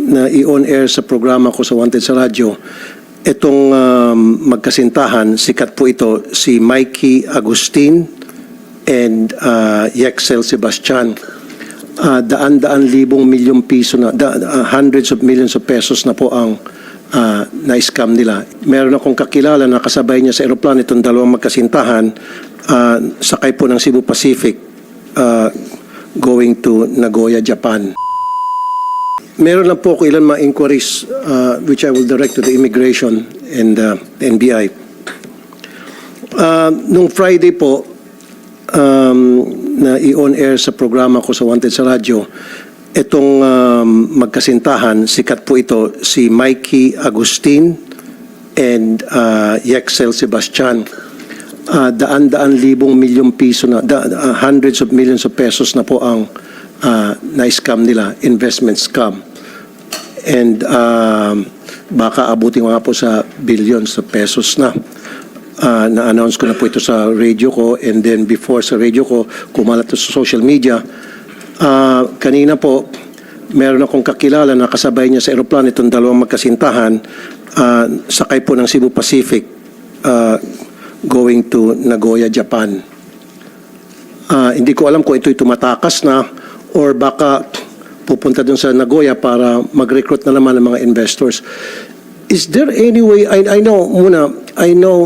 na i-on air sa programa ko sa Wanted sa radyo, itong magkasintahan, sikat po ito, si Mikey Agustin and Yexel Sebastian. Daan-daan libong milyong piso na, hundreds of millions of pesos na po ang na-scam nila. Meron akong kakilala na kasabay niya sa aeroplano itong dalawang magkasintahan, sakay po ng Cebu Pacific going to Nagoya, Japan. Meron lang po ako ilan mga inquiries which I will direct to the immigration and NBI. Nung Friday po, na i-on air sa programa ko sa Wanted sa radyo, itong magkasintahan, sikat po ito, si Mikey Agustin and Yexel Sebastian. Daan-daan libong milyong piso na, hundreds of millions of pesos na po ang na-scam nila, investment scam. And baka abutin nga po sa billions of pesos na. Na-announce ko na po ito sa radio ko, and then before sa radio ko, kumalat ito sa social media. Kanina po, meron akong kakilala na kasabay niya sa aeroplano itong dalawang magkasintahan, sakay po ng Cebu Pacific going to Nagoya, Japan. Hindi ko alam kung ito'y tumatakas na or baka pupunta dun sa Nagoya para mag-recruit na naman ng mga investors. Is there any way, I know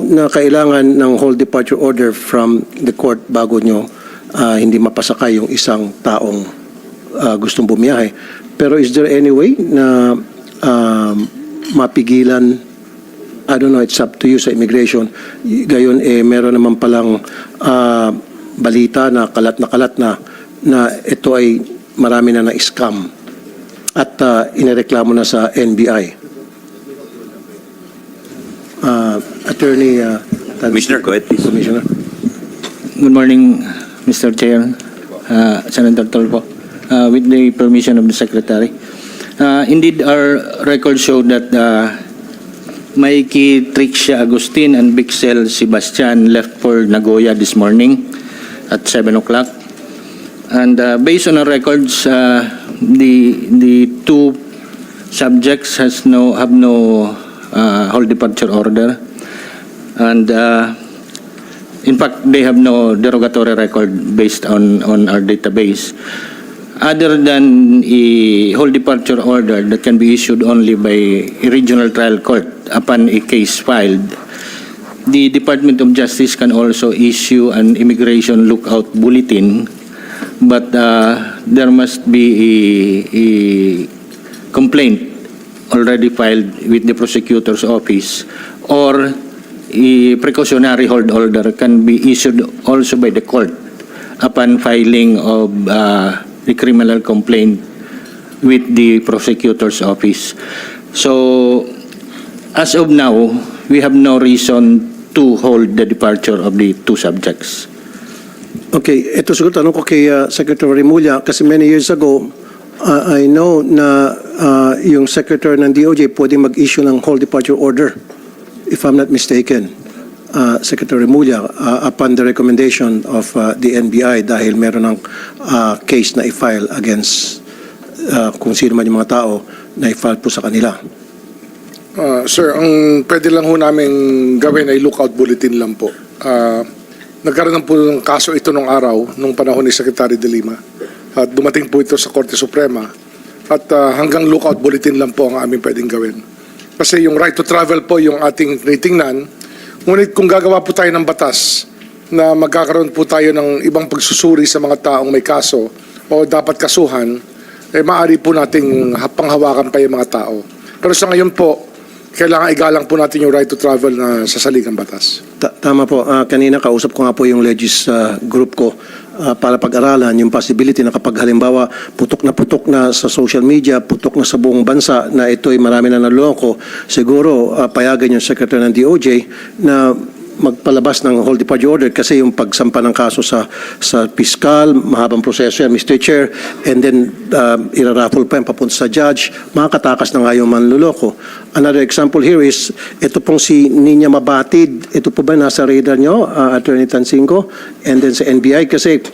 na kailangan ng whole departure order from the court bago nyo hindi mapasakay yung isang taong gustong bumiyahe. Pero is there any way na mapigilan, I don't know, it's up to you sa immigration, gayon meron naman palang balita na kalat na ito ay marami na na-scam at inireklamo na sa NBI. Attorney Commissioner, go ahead, please. Commissioner. Good morning, Mr. Chair, Senator Tolpo. With the permission of the Secretary. Indeed, our records show that Mikey Trixia Agustin and Bixel Sebastian left for Nagoya this morning at 7 o'clock. And based on our records, the two subjects have no whole departure order, and in fact they have no derogatory record based on our database, other than a whole departure order that can be issued only by a regional trial court upon a case filed. The Department of Justice can also issue an immigration lookout bulletin, but there must be a complaint already filed with the prosecutor's office, or a precautionary hold order can be issued also by the court upon filing of the criminal complaint with the prosecutor's office. So, as of now, we have no reason to hold the departure of the two subjects. Okay, ito siguro tanong ko kay Secretary Remulla, kasi many years ago, I know na yung Secretary ng DOJ pwede mag-issue ng whole departure order, if I'm not mistaken, Secretary Remulla, upon the recommendation of the NBI dahil meron ng case na i-file against kung sino man yung mga tao na i-file po sa kanila. Sir, ang pwede lang ho namin gawin ay lookout bulletin lang po. Nagkaroon po ng kaso ito nung araw, nung panahon ni Secretary De Lima. At dumating po ito sa Korte Suprema. At hanggang lookout bulletin lang po ang aming pwedeng gawin. Kasi yung right to travel po yung ating tinitingnan. Ngunit kung gagawa po tayo ng batas na magkakaroon po tayo ng ibang pagsusuri sa mga taong may kaso o dapat kasuhan, maaari po nating panghawakan pa yung mga tao. Pero sa ngayon po, kailangan igalang po natin yung right to travel na sa saligang batas. Tama po. Kanina kausap ko nga po yung Legis group ko para pag-aralan yung possibility na kapag halimbawa putok na sa social media, putok na sa buong bansa na ito'y marami na naloko, siguro payagan yung Secretary ng DOJ na magpalabas ng whole departure order kasi yung pagsampa ng kaso sa piskal, mahabang proseso yan, Mr. Chair, and then iraraffle pa yan papunta sa judge, makakatakas na nga yung manluloko. Another example here is, ito pong si Ninya Mabatid, ito po ba nasa radar nyo, Attorney Tansingo, and then sa NBI, kasi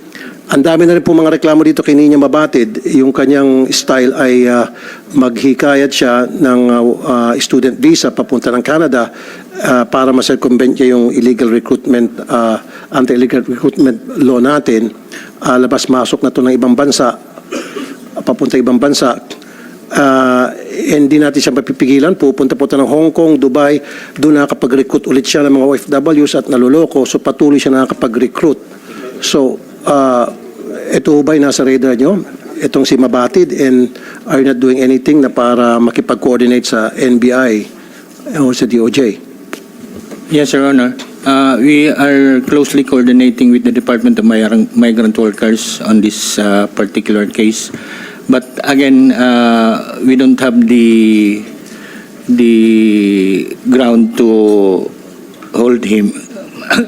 Ang dami na rin po mga reklamo dito kay Nina Mabatid. Yung kanyang style ay maghikayat siya ng student visa papunta ng Canada para ma-circumvent niya yung illegal recruitment, anti-illegal recruitment law natin. Labas-masok na to ng ibang bansa, papunta ibang bansa. Hindi natin siya mapipigilan. Pupunta po ng Hong Kong, Dubai. Doon nakakapag-recruit ulit siya ng mga OFWs at naluloko. So patuloy siya nakakapag-recruit. So, ito ba'y nasa radar nyo? Itong si Mabatid, and are you not doing anything na para makipag-coordinate sa NBI o sa DOJ? Yes, Your Honor. We are closely coordinating with the Department of Migrant Workers on this particular case. But again, we don't have the ground to hold him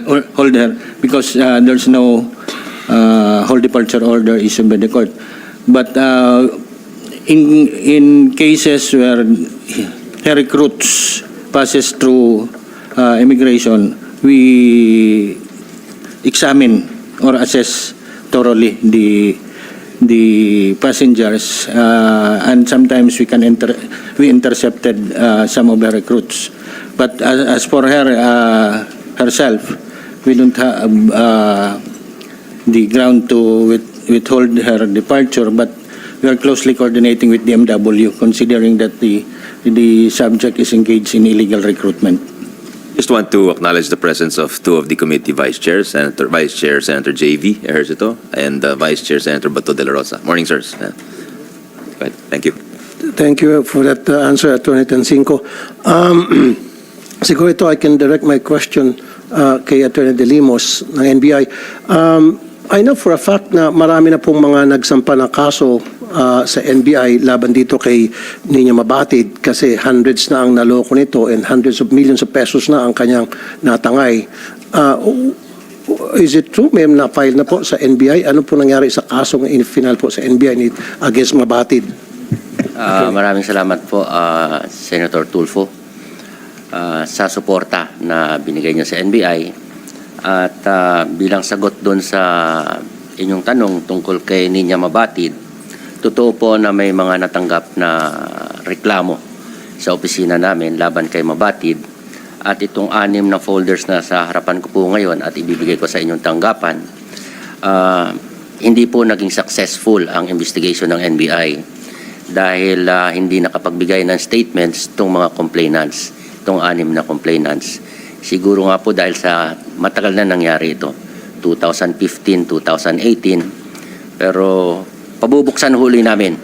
or hold her because there's no whole departure order issued by the court. But in cases where he recruits passes through immigration, we examine or assess thoroughly the passengers, and sometimes we intercepted some of the recruits. But as for her herself, we don't have the ground to withhold her departure, but we are closely coordinating with the MW, considering that the subject is engaged in illegal recruitment. Just want to acknowledge the presence of two of the committee vice chairs, Vice Chair Senator J.V. Ejercito and Vice Chair Senator Bato de la Rosa. Morning, sirs. Go ahead. Thank you. Thank you for that answer, Atty. Tansinko. Siguro ito, I can direct my question kay Atty. De Limos ng NBI. I know for a fact na marami na pong mga nagsampa na kaso sa NBI laban dito kay Nina Mabatid kasi hundreds na ang naloko nito and hundreds of millions of pesos na ang kanyang natangay. Is it true? May na-file na po sa NBI? Ano po nangyari sa kasong in-final po sa NBI against Mabatid? Maraming salamat po, Senator Tulfo, sa suporta na binigay niyo sa NBI. At bilang sagot doon sa inyong tanong tungkol kay Nina Mabatid, totoo po na may mga natanggap na reklamo sa opisina namin laban kay Mabatid. At itong 6 na folders na sa harapan ko po ngayon at ibibigay ko sa inyong tanggapan, hindi po naging successful ang investigation ng NBI dahil hindi nakapagbigay ng statements itong mga complainants, itong 6 na complainants. Siguro nga po dahil sa matagal na nangyari ito, 2015, 2018, pero pabubuksan huli namin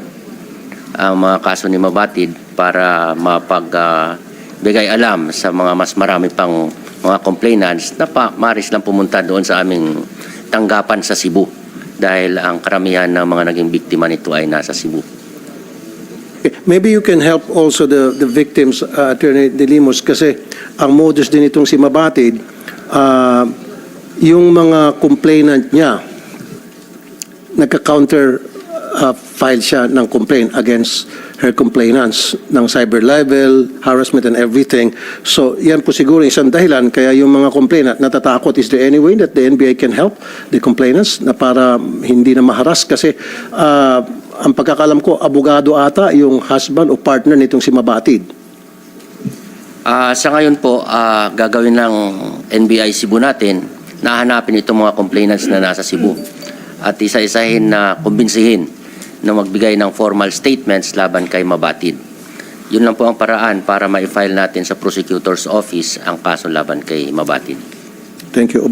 ang mga kaso ni Mabatid para mapagbigay alam sa mga mas marami pang mga complainants na maris lang pumunta doon sa aming tanggapan sa Cebu dahil ang karamihan ng mga naging biktima nito ay nasa Cebu. Maybe you can help also the victims, Attorney De Limos, kasi ang modus din itong si Mabatid, yung mga complainant niya, nagka-counter file siya ng complaint against her complainants ng cyber libel, harassment and everything. So yan po siguro isang dahilan kaya yung mga complainant natatakot. Is there any way that the NBI can help the complainants na para hindi na maharas? Kasi ang pagkakalam ko, abogado ata yung husband o partner nitong si Mabatid. Sa ngayon po, gagawin ng NBI Cebu natin, nahanapin itong mga complainants na nasa Cebu at isa-isahin na kumbinsihin na magbigay ng formal statements laban kay Mabatid. Yun lang po ang paraan para ma-file natin sa prosecutor's office ang kaso laban kay Mabatid. Thank you.